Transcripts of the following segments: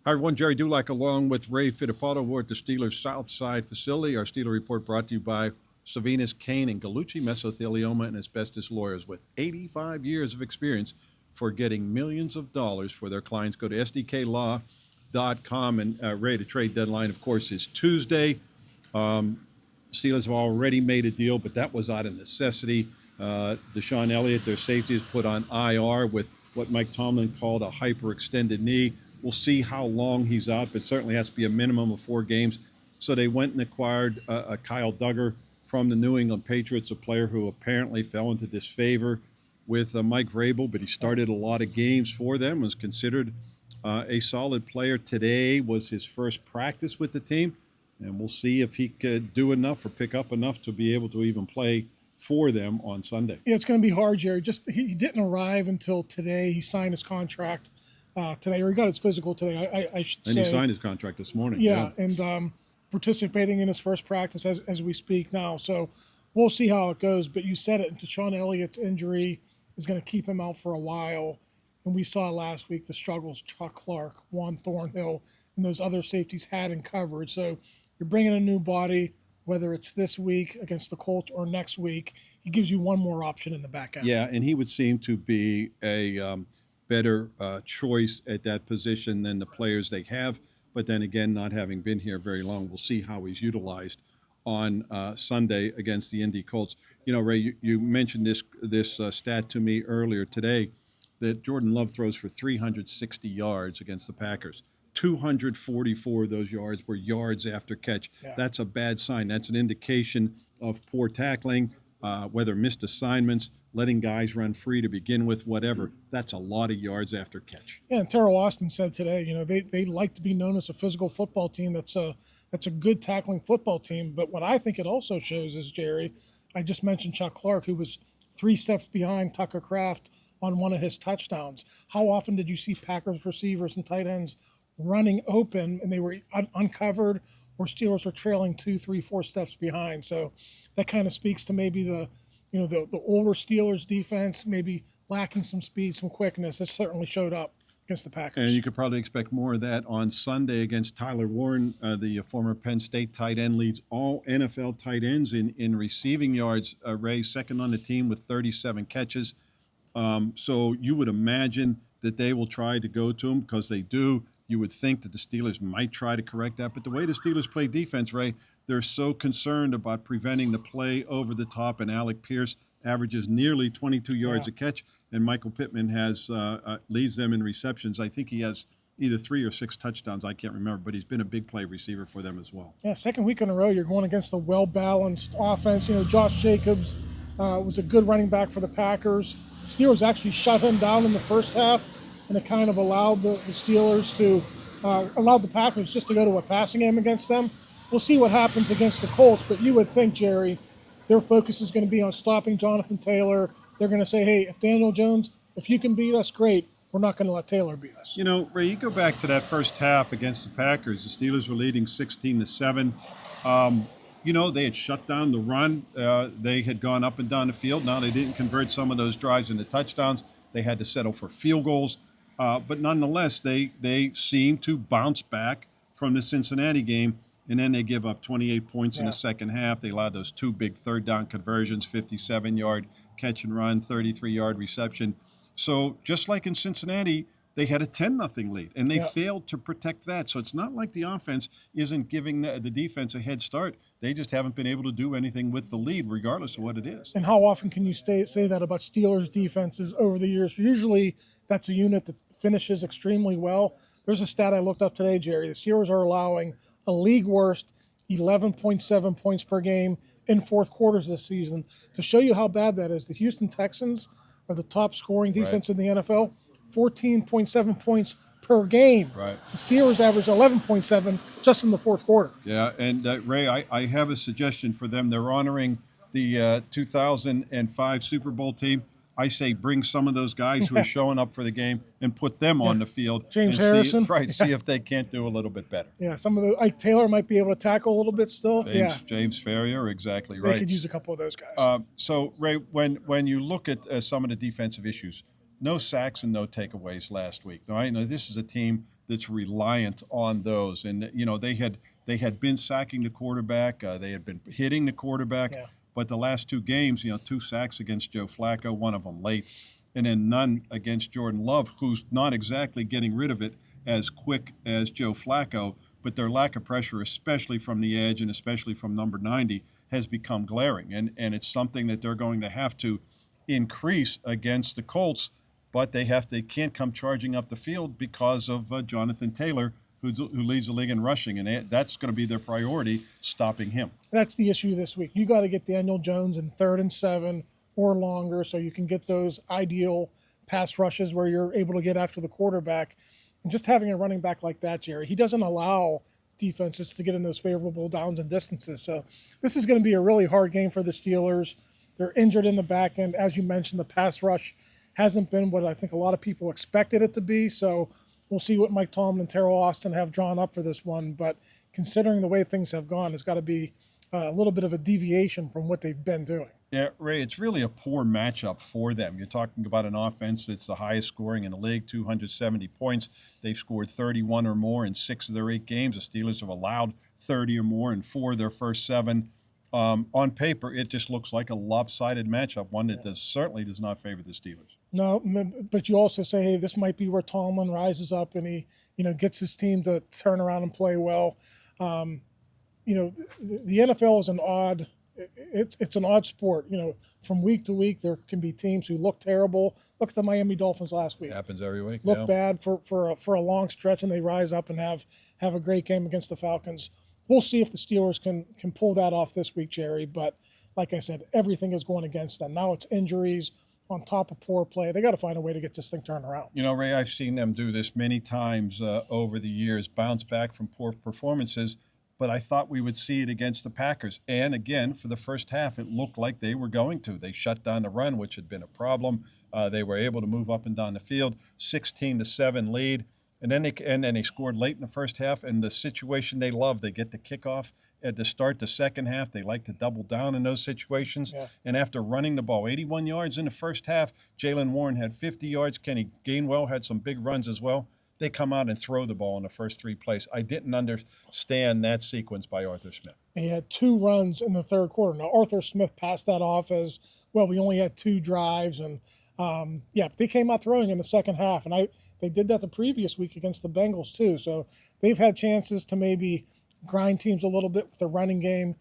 Hi, everyone. Gerry Dulac along with Ray Fittipaldo. We're at the Steelers South Side facility. Our Steeler Report brought to you by Savinas, Kane, and Gallucci Mesothelioma and Asbestos Lawyers with 85 years of experience for getting millions of dollars for their clients. Go to sdklaw.com. And Ray, the trade deadline, of course, is Tuesday. Steelers have already made a deal, but that was out of necessity. DeShon Elliott, their safety, is put on IR with what Mike Tomlin called a hyperextended knee. We'll see how long he's out, but certainly has to be a minimum of 4 games. So they went and acquired a Kyle Duggar from the New England Patriots, a player who apparently fell into disfavor with Mike Vrabel, but he started a lot of games for them, was considered a solid player. Today was his first practice with the team, and we'll see if he could do enough or pick up enough to be able to even play for them on Sunday. Yeah, it's going to be hard, Gerry. He didn't arrive until today. He signed his contract today, or he got his physical today, I should say. And he signed his contract this morning. Yeah. And participating in his first practice as we speak now. So we'll see how it goes. But you said it, DeShon Elliott's injury is going to keep him out for a while. And we saw last week the struggles Chuck Clark, Juan Thornhill, and those other safeties had in coverage. So you're bringing a new body, whether it's this week against the Colts or next week, he gives you one more option in the back end. Yeah, and he would seem to be a better choice at that position than the players they have. But then again, not having been here very long, we'll see how he's utilized on Sunday against the Indy Colts. You know, Ray, you mentioned this stat to me earlier today that Jordan Love throws for 360 yards against the Packers. 244 of those yards were yards after catch. Yeah. That's a bad sign. That's an indication of poor tackling, whether missed assignments, letting guys run free to begin with, whatever. That's a lot of yards after catch. Yeah, and Terrell Austin said today, you know, they like to be known as a physical football team. That's a good tackling football team. But what I think it also shows is, Gerry, I just mentioned Chuck Clark, who was 3 steps behind Tucker Kraft on one of his touchdowns. How often did you see Packers receivers and tight ends running open and they were uncovered, or Steelers were trailing 2, 3, 4 steps behind? So that kind of speaks to maybe the older Steelers defense, maybe lacking some speed, some quickness. It certainly showed up against the Packers. And you could probably expect more of that on Sunday against Tyler Warren, the former Penn State tight end, leads all NFL tight ends in receiving yards. Ray, second on the team with 37 catches. So you would imagine that they will try to go to him because they do. You would think that the Steelers might try to correct that. But the way the Steelers play defense, Ray, they're so concerned about preventing the play over the top. And Alec Pierce averages nearly 22 yards a catch. And Michael Pittman leads them in receptions. I think he has either 3 or 6 touchdowns. I can't remember, but he's been a big play receiver for them as well. Yeah, second week in a row, you're going against a well-balanced offense. You know, Josh Jacobs was a good running back for the Packers. Steelers actually shut him down in the first half, and it kind of allowed the Steelers to allowed the Packers just to go to a passing game against them. We'll see what happens against the Colts, but you would think, Gerry, their focus is going to be on stopping Jonathan Taylor. They're going to say, hey, if Daniel Jones, if you can beat us, great. We're not going to let Taylor beat us. You know, Ray, you go back to that first half against the Packers. The Steelers were leading 16-7. You know, they had shut down the run. They had gone up and down the field. Now they didn't convert some of those drives into touchdowns. They had to settle for field goals. But nonetheless, they seemed to bounce back from the Cincinnati game, and then they give up 28 points in the second half. They allowed those 2 big third down conversions, 57-yard catch and run, 33-yard reception. So just like in Cincinnati, they had a 10-0 lead, and they failed to protect that. So it's not like the offense isn't giving the defense a head start. They just haven't been able to do anything with the lead, regardless of what it is. And how often can you say that about Steelers defenses over the years? Usually that's a unit that finishes extremely well. There's a stat I looked up today, Gerry. The Steelers are allowing a league worst 11.7 points per game in fourth quarters this season. To show you how bad that is, the Houston Texans are the top scoring defense in the NFL, 14.7 points per game. Right. The Steelers average 11.7 just in the fourth quarter. Yeah, and Ray, I have a suggestion for them. They're honoring the 2005 Super Bowl team. I say bring some of those guys who are showing up for the game and put them on the field. James Harrison. See if they can't do a little bit better. Yeah, some of the Taylor might be able to tackle a little bit still. James Ferrier, exactly right. They could use a couple of those guys. So, Ray, when you look at some of the defensive issues, no sacks and no takeaways last week. Now, I know this is a team that's reliant on those. And they had been sacking the quarterback, they had been hitting the quarterback, but the last 2 games, 2 sacks against Joe Flacco, one of them late, and then none against Jordan Love, who's not exactly getting rid of it as quick as Joe Flacco, but their lack of pressure, especially from the edge and especially from number 90, has become glaring. And it's something that they're going to have to increase against the Colts, but they can't come charging up the field because of Jonathan Taylor, who leads the league in rushing, and that's going to be their priority, stopping him. That's the issue this week. You got to get Daniel Jones in 3rd and 7 or longer so you can get those ideal pass rushes where you're able to get after the quarterback. And just having a running back like that, Gerry, he doesn't allow defenses to get in those favorable downs and distances. So this is going to be a really hard game for the Steelers. They're injured in the back end. As you mentioned, the pass rush hasn't been what I think a lot of people expected it to be. So we'll see what Mike Tomlin and Terrell Austin have drawn up for this one. But considering the way things have gone, it's got to be a little bit of a deviation from what they've been doing. Yeah, Ray, it's really a poor matchup for them. You're talking about an offense that's the highest scoring in the league, 270 points. They've scored 31 or more in 6 of their 8 games. The Steelers have allowed 30 or more in 4 of their first 7. On paper, it just looks like a lopsided matchup, one that certainly does not favor the Steelers. No, but you also say, hey, this might be where Tomlin rises up and he, gets his team to turn around and play well. The NFL is it's an odd sport. From week to week, there can be teams who look terrible. Look at the Miami Dolphins last week. It happens every week. Look bad for a long stretch, and they rise up and have a great game against the Falcons. We'll see if the Steelers can pull that off this week, Gerry. But like I said, everything is going against them. Now it's injuries on top of poor play. They got to find a way to get this thing turned around. Ray, I've seen them do this many times over the years, bounce back from poor performances. But I thought we would see it against the Packers. And again, for the first half, it looked like they were going to. They shut down the run, which had been a problem. They were able to move up and down the field, 16-7 lead. And then they scored late in the first half. And the situation they love, they get the kickoff at the start the second half. They like to double down in those situations. Yeah. And after running the ball 81 yards in the first half, Jalen Warren had 50 yards. Kenny Gainwell had some big runs as well. They come out and throw the ball in the first 3 plays. I didn't understand that sequence by Arthur Smith. He had 2 runs in the third quarter. Now, Arthur Smith passed that off as, well, we only had 2 drives. And, they came out throwing in the second half. And they did that the previous week against the Bengals, too. So they've had chances to maybe grind teams a little bit with the running game.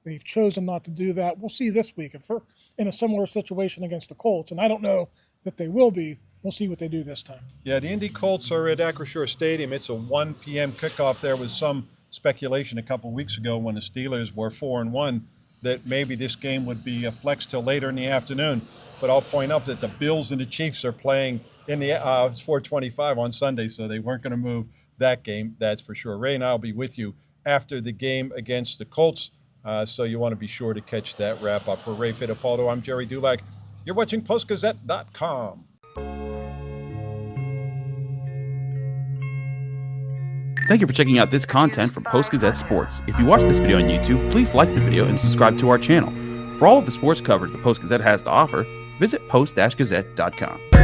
They've chosen not to do that. We'll see this week if we're in a similar situation against the Colts. And I don't know that they will be. We'll see what they do this time. Yeah, the Indy Colts are at Acrisure Stadium. It's a 1 p.m. kickoff. There was some speculation a couple weeks ago when the Steelers were 4-1 that maybe this game would be flexed till later in the afternoon. But I'll point out that the Bills and the Chiefs are playing in the 4:25 on Sunday, so they weren't going to move that game, that's for sure. Ray and I will be with you after the game against the Colts, so you want to be sure to catch that wrap-up. For Ray Fittipaldo, I'm Gerry Dulac. You're watching Post-Gazette.com. Thank you for checking out this content from Post-Gazette Sports. If you watch this video on YouTube, please like the video and subscribe to our channel. For all of the sports coverage the Post-Gazette has to offer, visit post-gazette.com.